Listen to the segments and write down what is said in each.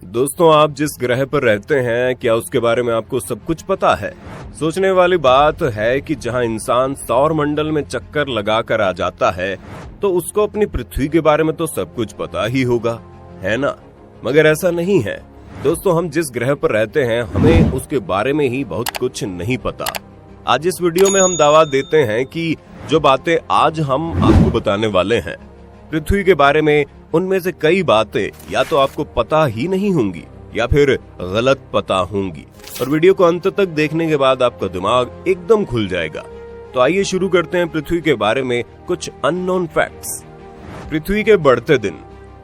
दोस्तों, आप जिस ग्रह पर रहते हैं क्या उसके बारे में आपको सब कुछ पता है? सोचने वाली बात है कि जहां इंसान सौर मंडल में चक्कर लगाकर आ जाता है तो उसको अपनी पृथ्वी के बारे में तो सब कुछ पता ही होगा, है ना? मगर ऐसा नहीं है दोस्तों। हम जिस ग्रह पर रहते हैं हमें उसके बारे में ही बहुत कुछ नहीं पता। आज इस वीडियो में हम दावा देते हैं कि जो बातें आज हम आपको बताने वाले हैं पृथ्वी के बारे में, उनमें से कई बातें या तो आपको पता ही नहीं होंगी या फिर गलत पता होंगी। और वीडियो को अंत तक देखने के बाद आपका दिमाग एकदम खुल जाएगा। तो आइए शुरू करते हैं पृथ्वी के बारे में कुछ अननोन फैक्ट्स। पृथ्वी के बढ़ते दिन।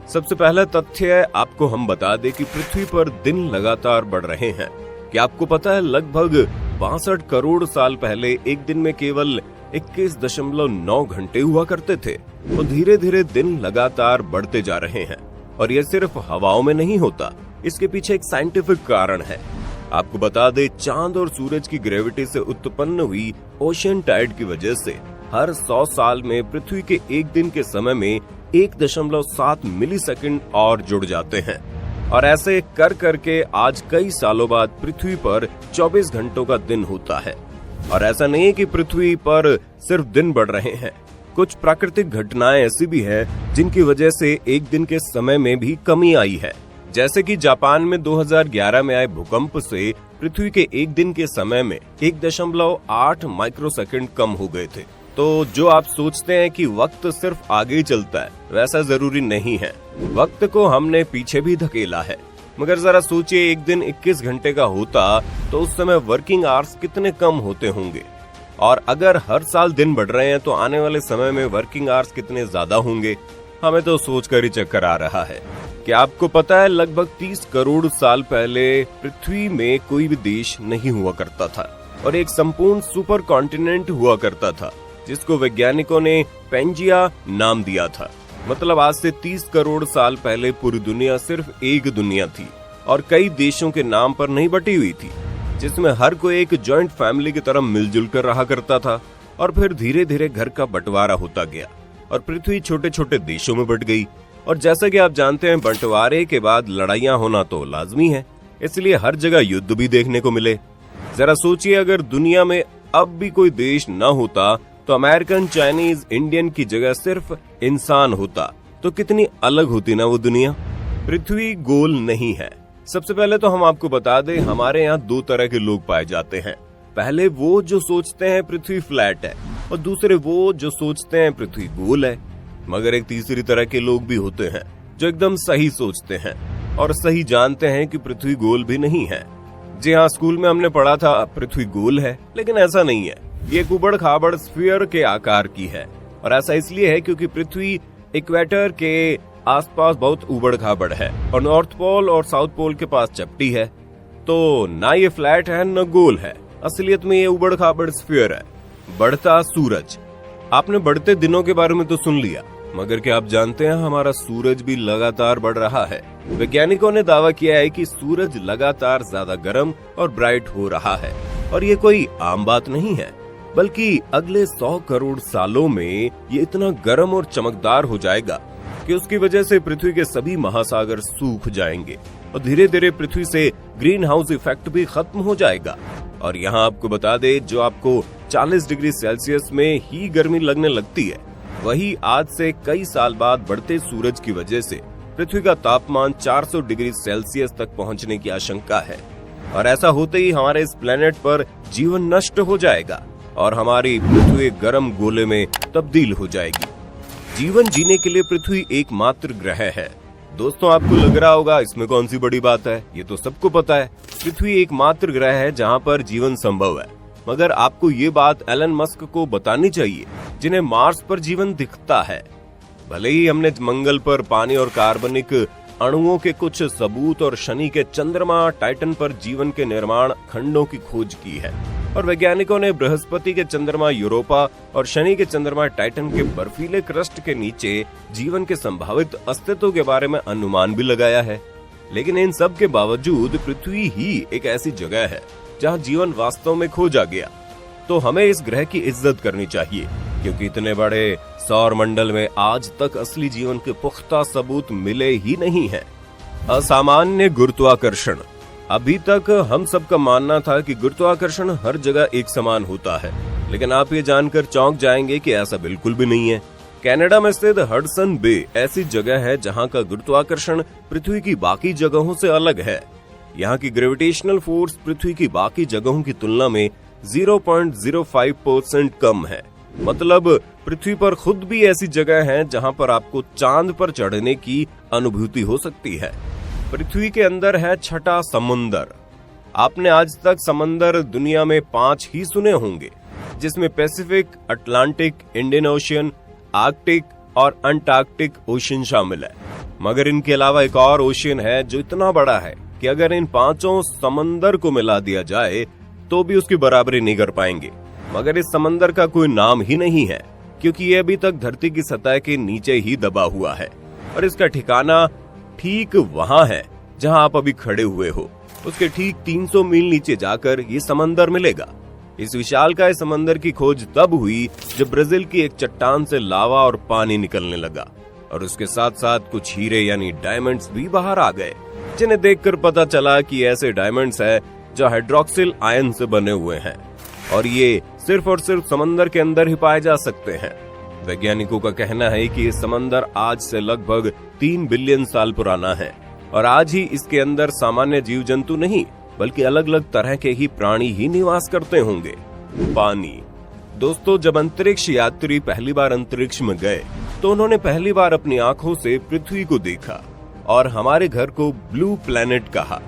सबसे पहला तथ्य आपको हम बता दें कि पृथ्वी पर दिन लगातार बढ़ रहे हैं। क्या आपको पता है लगभग 62 करोड़ साल पहले एक दिन में केवल 21.9 घंटे हुआ करते थे। तो धीरे धीरे दिन लगातार बढ़ते जा रहे हैं और यह सिर्फ हवाओं में नहीं होता, इसके पीछे एक साइंटिफिक कारण है। आपको बता दे, चांद और सूरज की ग्रेविटी से उत्पन्न हुई ओशियन टाइड की वजह से हर 100 साल में पृथ्वी के एक दिन के समय में 1.7 मिलीसेकंड और जुड़ जाते हैं। और ऐसे कर करके आज कई सालों बाद पृथ्वी पर 24 घंटों का दिन होता है। और ऐसा नहीं है कि पृथ्वी पर सिर्फ दिन बढ़ रहे हैं, कुछ प्राकृतिक घटनाएं ऐसी भी हैं जिनकी वजह से एक दिन के समय में भी कमी आई है। जैसे कि जापान में 2011 में आए भूकंप से पृथ्वी के एक दिन के समय में 1.8 माइक्रोसेकंड कम हो गए थे। तो जो आप सोचते हैं कि वक्त सिर्फ आगे ही चलता है, वैसा जरूरी नहीं है। वक्त को हमने पीछे भी धकेला है। मगर जरा सोचिए, एक दिन 21 घंटे का होता तो उस समय वर्किंग आवर्स कितने कम होते होंगे। और अगर हर साल दिन बढ़ रहे हैं तो आने वाले समय में वर्किंग आवर्स कितने ज्यादा होंगे। हमें तो सोचकर ही चक्कर आ रहा है। क्या आपको पता है लगभग 30 करोड़ साल पहले पृथ्वी में कोई भी देश नहीं हुआ करता था और एक संपूर्ण सुपर कॉन्टिनेंट हुआ करता था जिसको वैज्ञानिकों ने पेंजिया नाम दिया था। मतलब आज से 30 करोड़ साल पहले पूरी दुनिया सिर्फ एक दुनिया थी और कई देशों के नाम पर नहीं बटी हुई थी, जिसमें हर कोई एक जॉइंट फैमिली की तरह मिलजुल कर रहा करता था। और फिर धीरे धीरे घर का बंटवारा होता गया और पृथ्वी छोटे छोटे देशों में बंट गई। और जैसा कि आप जानते हैं, बंटवारे के बाद लड़ाइयां होना तो लाजमी है, इसलिए हर जगह युद्ध भी देखने को मिले। जरा सोचिए, अगर दुनिया में अब भी कोई देश न होता तो अमेरिकन, चाइनीज, इंडियन की जगह सिर्फ इंसान होता तो कितनी अलग होती ना वो दुनिया। पृथ्वी गोल नहीं है। सबसे पहले तो हम आपको बता दें, हमारे यहाँ 2 तरह के लोग पाए जाते हैं। पहले वो जो सोचते हैं पृथ्वी फ्लैट है और दूसरे वो जो सोचते हैं पृथ्वी गोल है। मगर एक तीसरी तरह के लोग भी होते हैं जो एकदम सही सोचते हैं और सही जानते हैं कि पृथ्वी गोल भी नहीं है। जी हाँ, स्कूल में हमने पढ़ा था पृथ्वी गोल है, लेकिन ऐसा नहीं है। ये उबड़ खाबड़ स्फीयर के आकार की है और ऐसा इसलिए है क्योंकि पृथ्वी इक्वेटर के आसपास बहुत उबड़ खाबड़ है और नॉर्थ पोल और साउथ पोल के पास चपटी है। तो ना ये फ्लैट है न गोल है, असलियत में ये उबड़ खाबड़ स्फीयर है। बढ़ता सूरज। आपने बढ़ते दिनों के बारे में तो सुन लिया, मगर क्या आप जानते हैं हमारा सूरज भी लगातार बढ़ रहा है। वैज्ञानिकों ने दावा किया है कि सूरज लगातार ज्यादा गर्म और ब्राइट हो रहा है और ये कोई आम बात नहीं है, बल्कि अगले 100 करोड़ सालों में ये इतना गर्म और चमकदार हो जाएगा कि उसकी वजह से पृथ्वी के सभी महासागर सूख जाएंगे और धीरे धीरे पृथ्वी से ग्रीन हाउस इफेक्ट भी खत्म हो जाएगा। और यहाँ आपको बता दे, जो आपको 40 डिग्री सेल्सियस में ही गर्मी लगने लगती है, वही आज से कई साल बाद बढ़ते सूरज की वजह से पृथ्वी का तापमान 400 डिग्री सेल्सियस तक पहुँचने की आशंका है। और ऐसा होते ही हमारे इस प्लेनेट पर जीवन नष्ट हो जाएगा और हमारी पृथ्वी गर्म गोले में तब्दील हो जाएगी। जीवन जीने के लिए पृथ्वी एकमात्र ग्रह है। दोस्तों, आपको लग रहा होगा इसमें कौन सी बड़ी बात है, ये तो सबको पता है। पृथ्वी एकमात्र ग्रह है जहां पर जीवन संभव है। मगर आपको ये बात एलन मस्क को बतानी चाहिए, जिन्हें मार्स पर जीवन दिखता है। भले ही हमने मंगल पर पानी और कार्बनिक अणुओं के कुछ सबूत और शनि के चंद्रमा टाइटन पर जीवन के निर्माण खंडों की खोज की है और वैज्ञानिकों ने बृहस्पति के चंद्रमा यूरोपा और शनि के चंद्रमा टाइटन के बर्फीले क्रस्ट के नीचे जीवन के संभावित अस्तित्व के बारे में अनुमान भी लगाया है। लेकिन इन सब के बावजूद पृथ्वी ही एक ऐसी जगह है जहां जीवन वास्तव में खोजा गया। तो हमें इस ग्रह की इज्जत करनी चाहिए, क्योंकि इतने बड़े सौर मंडल में आज तक असली जीवन के पुख्ता सबूत मिले ही नहीं हैं। असामान्य गुरुत्वाकर्षण। अभी तक हम सबका मानना था कि गुरुत्वाकर्षण हर जगह एक समान होता है, लेकिन आप ये जानकर चौंक जाएंगे कि ऐसा बिल्कुल भी नहीं है। कनाडा में स्थित हडसन बे ऐसी जगह है जहां का गुरुत्वाकर्षण पृथ्वी की बाकी जगहों से अलग है। यहाँ की ग्रेविटेशनल फोर्स पृथ्वी की बाकी जगहों की तुलना में 0.05% कम है। मतलब पृथ्वी पर खुद भी ऐसी जगह है जहां पर आपको चांद पर चढ़ने की अनुभूति हो सकती है। पृथ्वी के अंदर है छठा समुंदर। आपने आज तक समंदर दुनिया में 5 ही सुने होंगे, जिसमें Pacific, Atlantic, Indian ocean, Arctic और अंटार्कटिक ओशियन शामिल है। मगर इनके अलावा एक और ओशियन है जो इतना बड़ा है कि अगर इन 5 समंदर को मिला दिया जाए तो भी उसकी बराबरी नहीं कर पाएंगे। मगर इस समंदर का कोई नाम ही नहीं है, क्योंकि ये अभी तक धरती की सतह के नीचे ही दबा हुआ है और इसका ठिकाना ठीक वहां है जहां आप अभी खड़े हुए हो। उसके ठीक 300 मील नीचे जाकर ये समंदर मिलेगा। इस विशालकाय समंदर की खोज तब हुई जब ब्राजील की एक चट्टान से लावा और पानी निकलने लगा और उसके साथ साथ कुछ हीरे यानी डायमंड्स भी बाहर आ गए, जिन्हें देखकर पता चला कि ऐसे डायमंड्स हैं जो हाइड्रोक्सिल आयन से बने हुए हैं और ये सिर्फ और सिर्फ समंदर के अंदर ही पाए जा सकते हैं। वैज्ञानिकों का कहना है कि ये समंदर आज से लगभग 3 बिलियन साल पुराना है और आज ही इसके अंदर सामान्य जीव जंतु नहीं बल्कि अलग अलग तरह के ही प्राणी ही निवास करते होंगे। पानी। दोस्तों, जब अंतरिक्ष यात्री पहली बार अंतरिक्ष में गए तो उन्होंने पहली बार अपनी आंखों से पृथ्वी को देखा और हमारे घर को ब्लू प्लैनेट कहा।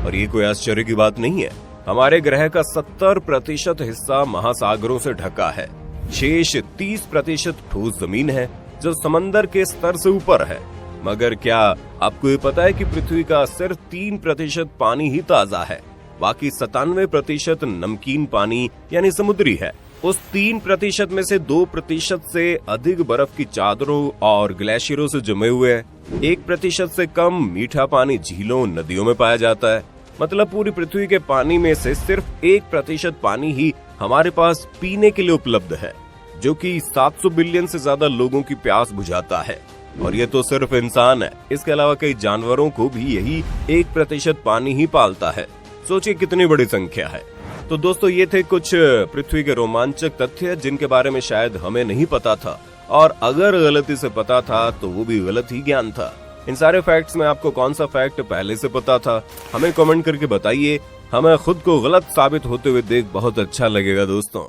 और ये कोई आश्चर्य की बात नहीं है। हमारे ग्रह का 70% हिस्सा महासागरों से ढका है। शेष 30% ठोस जमीन है जो समंदर के स्तर से ऊपर है। मगर क्या आपको ये पता है कि पृथ्वी का सिर्फ 3% पानी ही ताजा है, बाकी 97% नमकीन पानी यानी समुद्री है। उस 3% में से 2% से अधिक बर्फ की चादरों और ग्लेशियरों से जमे हुए है। 1% से कम मीठा पानी झीलों नदियों में पाया जाता है। मतलब पूरी पृथ्वी के पानी में से सिर्फ 1% पानी ही हमारे पास पीने के लिए उपलब्ध है, जो कि 700 बिलियन से ज्यादा लोगों की प्यास बुझाता है। और ये तो सिर्फ इंसान है, इसके अलावा कई जानवरों को भी यही 1% पानी ही पालता है। सोचिए कितनी बड़ी संख्या है। तो दोस्तों, ये थे कुछ पृथ्वी के रोमांचक तथ्य जिनके बारे में शायद हमें नहीं पता था, और अगर गलती से पता था तो वो भी गलत ही ज्ञान था। इन सारे फैक्ट्स में आपको कौन सा फैक्ट पहले से पता था, हमें कमेंट करके बताइए। हमें खुद को गलत साबित होते हुए देख बहुत अच्छा लगेगा दोस्तों।